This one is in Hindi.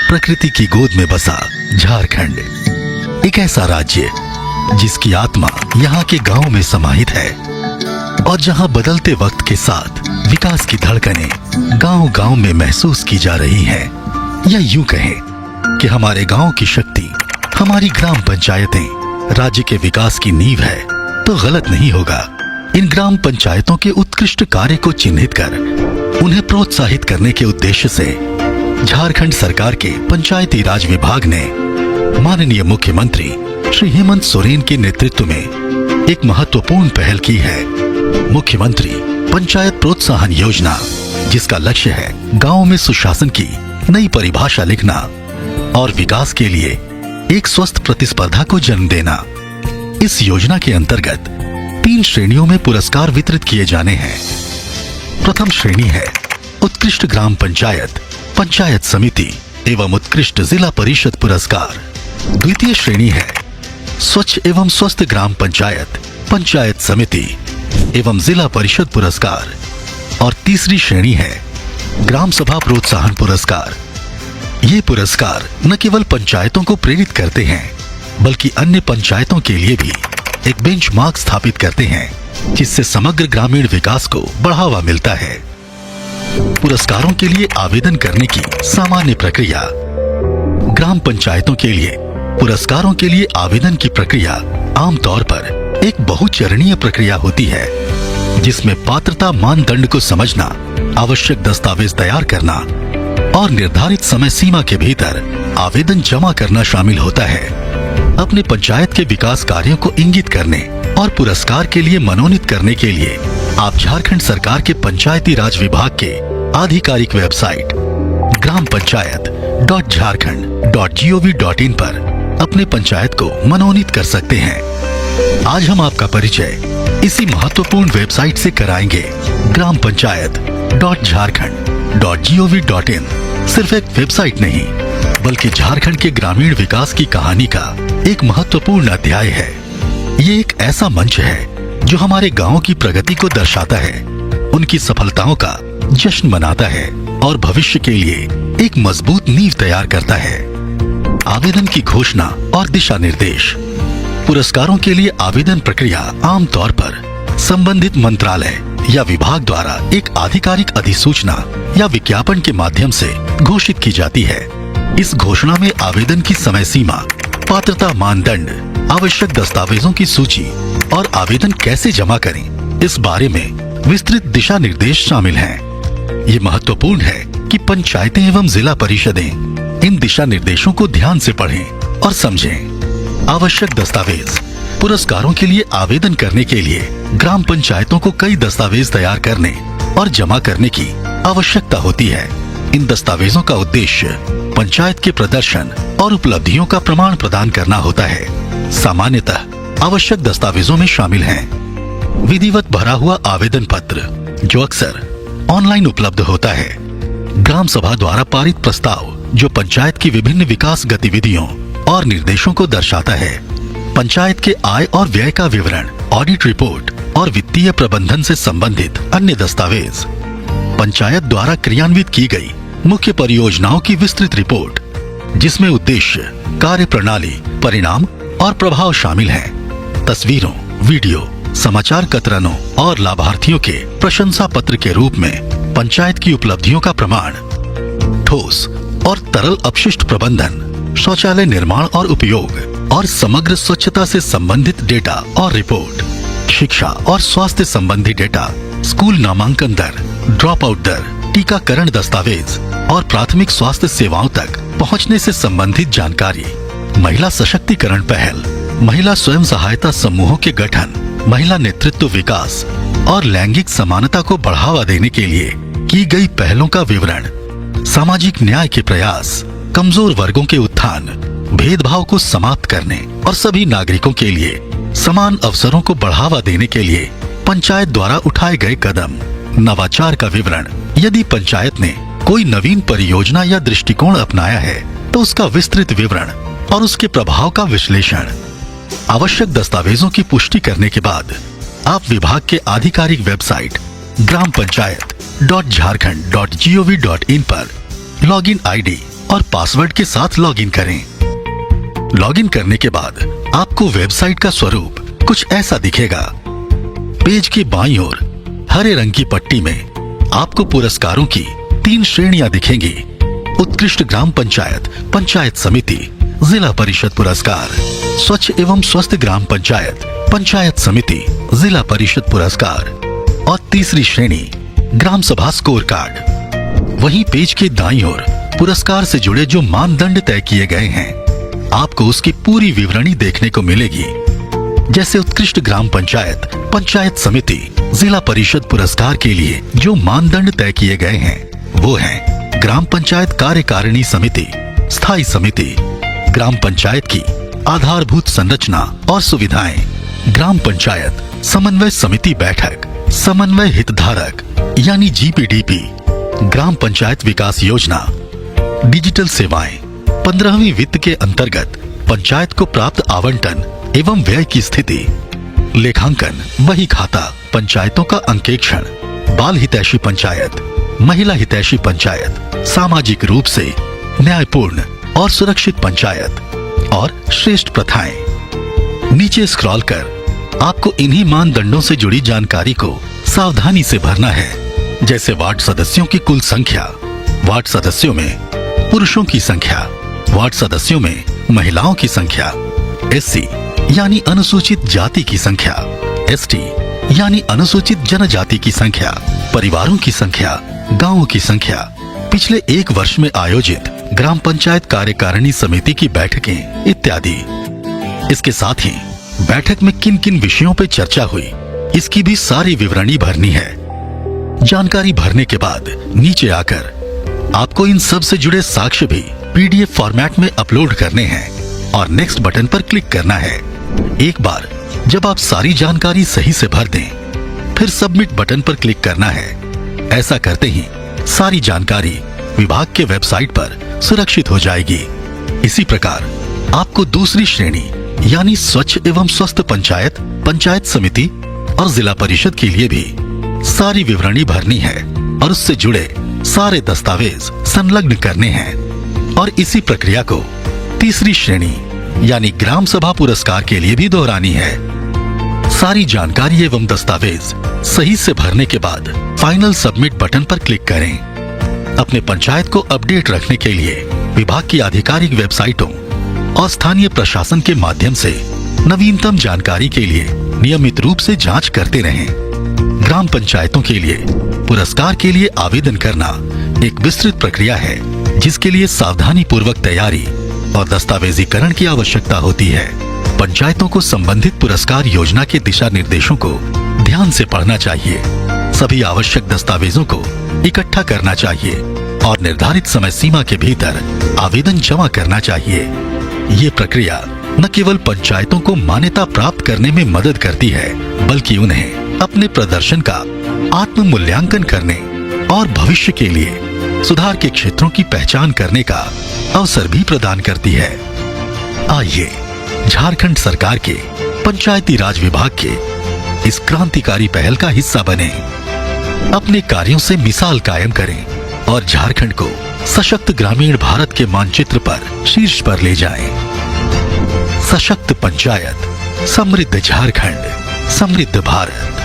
प्रकृति की गोद में बसा झारखंड, एक ऐसा राज्य जिसकी आत्मा यहाँ के गांव में समाहित है और जहाँ बदलते वक्त के साथ विकास की धड़कनें गांव-गांव में महसूस की जा रही हैं। या यूं कहें कि हमारे गांव की शक्ति, हमारी ग्राम पंचायतें राज्य के विकास की नींव है तो गलत नहीं होगा। इन ग्राम पंचायतों के उत्कृष्ट कार्य को चिन्हित कर उन्हें प्रोत्साहित करने के उद्देश्य से झारखंड सरकार के पंचायती राज विभाग ने माननीय मुख्यमंत्री श्री हेमंत सोरेन के नेतृत्व में एक महत्वपूर्ण पहल की है। मुख्यमंत्री पंचायत प्रोत्साहन योजना, जिसका लक्ष्य है गांव में सुशासन की नई परिभाषा लिखना और विकास के लिए एक स्वस्थ प्रतिस्पर्धा को जन्म देना। इस योजना के अंतर्गत 3 श्रेणियों में पुरस्कार वितरित किए जाने हैं। प्रथम श्रेणी है उत्कृष्ट ग्राम पंचायत, पंचायत समिति एवं उत्कृष्ट जिला परिषद पुरस्कार। द्वितीय श्रेणी है स्वच्छ एवं स्वस्थ ग्राम पंचायत, पंचायत समिति एवं जिला परिषद पुरस्कार। और तीसरी श्रेणी है ग्राम सभा प्रोत्साहन पुरस्कार। ये पुरस्कार न केवल पंचायतों को प्रेरित करते हैं बल्कि अन्य पंचायतों के लिए भी एक बेंचमार्क स्थापित करते हैं, जिससे समग्र ग्रामीण विकास को बढ़ावा मिलता है। पुरस्कारों के लिए आवेदन करने की सामान्य प्रक्रिया। ग्राम पंचायतों के लिए पुरस्कारों के लिए आवेदन की प्रक्रिया आमतौर पर एक बहुचरणीय प्रक्रिया होती है, जिसमें पात्रता मानदंड को समझना, आवश्यक दस्तावेज तैयार करना और निर्धारित समय सीमा के भीतर आवेदन जमा करना शामिल होता है। अपने पंचायत के विकास कार्यों को इंगित करने और पुरस्कार के लिए मनोनीत करने के लिए आप झारखंड सरकार के पंचायती राज विभाग के आधिकारिक वेबसाइट grampanchayat.jharkhand.gov.in पर अपने पंचायत को मनोनीत कर सकते हैं। आज हम आपका परिचय इसी महत्वपूर्ण वेबसाइट से कराएंगे। grampanchayat.jharkhand.gov.in सिर्फ एक वेबसाइट नहीं, बल्कि झारखंड के ग्रामीण विकास की कहानी का एक महत्वपूर्ण अध्याय है। ये एक ऐसा मंच है जो हमारे गांव की प्रगति को दर्शाता है, उनकी सफलताओं का जश्न मनाता है और भविष्य के लिए एक मजबूत नींव तैयार करता है। आवेदन की घोषणा और दिशा निर्देश। पुरस्कारों के लिए आवेदन प्रक्रिया आमतौर पर संबंधित मंत्रालय या विभाग द्वारा एक आधिकारिक अधिसूचना या विज्ञापन के माध्यम से घोषित की जाती है। इस घोषणा में आवेदन की समय सीमा, पात्रता मानदंड, आवश्यक दस्तावेजों की सूची और आवेदन कैसे जमा करें, इस बारे में विस्तृत दिशा निर्देश शामिल हैं। ये महत्वपूर्ण है कि पंचायतें एवं जिला परिषदें इन दिशा निर्देशों को ध्यान से पढ़ें और समझें। आवश्यक दस्तावेज। पुरस्कारों के लिए आवेदन करने के लिए ग्राम पंचायतों को कई दस्तावेज तैयार करने और जमा करने की आवश्यकता होती है। इन दस्तावेजों का उद्देश्य पंचायत के प्रदर्शन और उपलब्धियों का प्रमाण प्रदान करना होता है। सामान्यतः आवश्यक दस्तावेजों में शामिल हैं विधिवत भरा हुआ आवेदन पत्र, जो अक्सर ऑनलाइन उपलब्ध होता है, ग्राम सभा द्वारा पारित प्रस्ताव जो पंचायत की विभिन्न विकास गतिविधियों और निर्देशों को दर्शाता है, पंचायत के आय और व्यय का विवरण, ऑडिट रिपोर्ट और वित्तीय प्रबंधन से संबंधित अन्य दस्तावेज, पंचायत द्वारा क्रियान्वित की गई मुख्य परियोजनाओं की विस्तृत रिपोर्ट, जिसमें उद्देश्य, कार्य प्रणाली, परिणाम और प्रभाव शामिल हैं, तस्वीरों, वीडियो, समाचार कतरनों और लाभार्थियों के प्रशंसा पत्र के रूप में पंचायत की उपलब्धियों का प्रमाण, ठोस और तरल अपशिष्ट प्रबंधन, शौचालय निर्माण और उपयोग और समग्र स्वच्छता से संबंधित डेटा और रिपोर्ट, शिक्षा और स्वास्थ्य संबंधी डेटा, स्कूल नामांकन दर, ड्रॉप आउट दर, टीकाकरण दस्तावेज और प्राथमिक स्वास्थ्य सेवाओं तक पहुंचने से संबंधित जानकारी, महिला सशक्तिकरण पहल, महिला स्वयं सहायता समूहों के गठन, महिला नेतृत्व विकास और लैंगिक समानता को बढ़ावा देने के लिए की गई पहलों का विवरण, सामाजिक न्याय के प्रयास, कमजोर वर्गों के उत्थान, भेदभाव को समाप्त करने और सभी नागरिकों के लिए समान अवसरों को बढ़ावा देने के लिए पंचायत द्वारा उठाए गए कदम, नवाचार का विवरण। यदि पंचायत ने कोई नवीन परियोजना या दृष्टिकोण अपनाया है तो उसका विस्तृत विवरण और उसके प्रभाव का विश्लेषण। आवश्यक दस्तावेजों की पुष्टि करने के बाद आप विभाग के आधिकारिक वेबसाइट grampanchayat.jharkhand.gov.in पर लॉगिन आईडी और पासवर्ड के साथ लॉगिन करें। लॉगिन करने के बाद आपको वेबसाइट का स्वरूप कुछ ऐसा दिखेगा। पेज के बाईं ओर हरे रंग की पट्टी में आपको पुरस्कारों की 3 श्रेणियां दिखेंगी। उत्कृष्ट ग्राम पंचायत, पंचायत समिति, जिला परिषद पुरस्कार, स्वच्छ एवं स्वस्थ ग्राम पंचायत, पंचायत समिति, जिला परिषद पुरस्कार और तीसरी श्रेणी ग्राम सभा स्कोर कार्ड। वहीं पेज के दाईं ओर पुरस्कार से जुड़े जो मानदंड तय किए गए हैं, आपको उसकी पूरी विवरणी देखने को मिलेगी। जैसे उत्कृष्ट ग्राम पंचायत, पंचायत समिति, जिला परिषद पुरस्कार के लिए जो मानदंड तय किए गए हैं वो हैं ग्राम पंचायत कार्यकारिणी समिति, स्थायी समिति, ग्राम पंचायत की आधारभूत संरचना और सुविधाएं, ग्राम पंचायत समन्वय समिति बैठक, समन्वय हितधारक यानी GPDP, ग्राम पंचायत विकास योजना, डिजिटल सेवाएं, 15वीं वित्त के अंतर्गत पंचायत को प्राप्त आवंटन एवं व्यय की स्थिति, लेखांकन, बही खाता, पंचायतों का अंकेक्षण, बाल हितैषी पंचायत, महिला हितैषी पंचायत, सामाजिक रूप से न्यायपूर्ण और सुरक्षित पंचायत और श्रेष्ठ प्रथाएं। नीचे स्क्रॉल कर आपको इन्हीं मानदंडों से जुड़ी जानकारी को सावधानी से भरना है। जैसे वार्ड सदस्यों की कुल संख्या, वार्ड सदस्यों में पुरुषों की संख्या, वार्ड सदस्यों में महिलाओं की संख्या, SC यानी अनुसूचित जाति की संख्या, ST यानी अनुसूचित जनजाति की संख्या, परिवारों की संख्या, गांवों की संख्या, पिछले 1 वर्ष में आयोजित ग्राम पंचायत कार्यकारिणी समिति की बैठकें इत्यादि। इसके साथ ही बैठक में किन किन विषयों पर चर्चा हुई, इसकी भी सारी विवरणी भरनी है। जानकारी भरने के बाद नीचे आकर आपको इन सब से जुड़े साक्ष्य भी PDF फॉर्मेट में अपलोड करने हैं और नेक्स्ट बटन पर क्लिक करना है। एक बार जब आप सारी जानकारी सही से भर दें, फिर सबमिट बटन पर क्लिक करना है। ऐसा करते ही सारी जानकारी विभाग के वेबसाइट पर सुरक्षित हो जाएगी। इसी प्रकार आपको दूसरी श्रेणी यानी स्वच्छ एवं स्वस्थ पंचायत, पंचायत समिति और जिला परिषद के लिए भी सारी विवरणी भरनी है और उससे जुड़े सारे दस्तावेज संलग्न करने हैं। और इसी प्रक्रिया को तीसरी श्रेणी यानी ग्राम सभा पुरस्कार के लिए भी दोहरानी है। सारी जानकारी एवं दस्तावेज सही से भरने के बाद फाइनल सबमिट बटन पर क्लिक करें। अपने पंचायत को अपडेट रखने के लिए विभाग की आधिकारिक वेबसाइटों और स्थानीय प्रशासन के माध्यम से नवीनतम जानकारी के लिए नियमित रूप से जांच करते रहें। ग्राम पंचायतों के लिए पुरस्कार के लिए आवेदन करना एक विस्तृत प्रक्रिया है, जिसके लिए सावधानी पूर्वक तैयारी और दस्तावेजीकरण की आवश्यकता होती है। पंचायतों को संबंधित पुरस्कार योजना के दिशा निर्देशों को ध्यान से पढ़ना चाहिए, सभी आवश्यक दस्तावेजों को इकट्ठा करना चाहिए और निर्धारित समय सीमा के भीतर आवेदन जमा करना चाहिए। ये प्रक्रिया न केवल पंचायतों को मान्यता प्राप्त करने में मदद करती है, बल्कि उन्हें अपने प्रदर्शन का आत्म मूल्यांकन करने और भविष्य के लिए सुधार के क्षेत्रों की पहचान करने का अवसर भी प्रदान करती है। आइए झारखंड सरकार के पंचायती राज विभाग के इस क्रांतिकारी पहल का हिस्सा बने, अपने कार्यों से मिसाल कायम करें और झारखंड को सशक्त ग्रामीण भारत के मानचित्र पर शीर्ष पर ले जाएं। सशक्त पंचायत, समृद्ध झारखंड, समृद्ध भारत।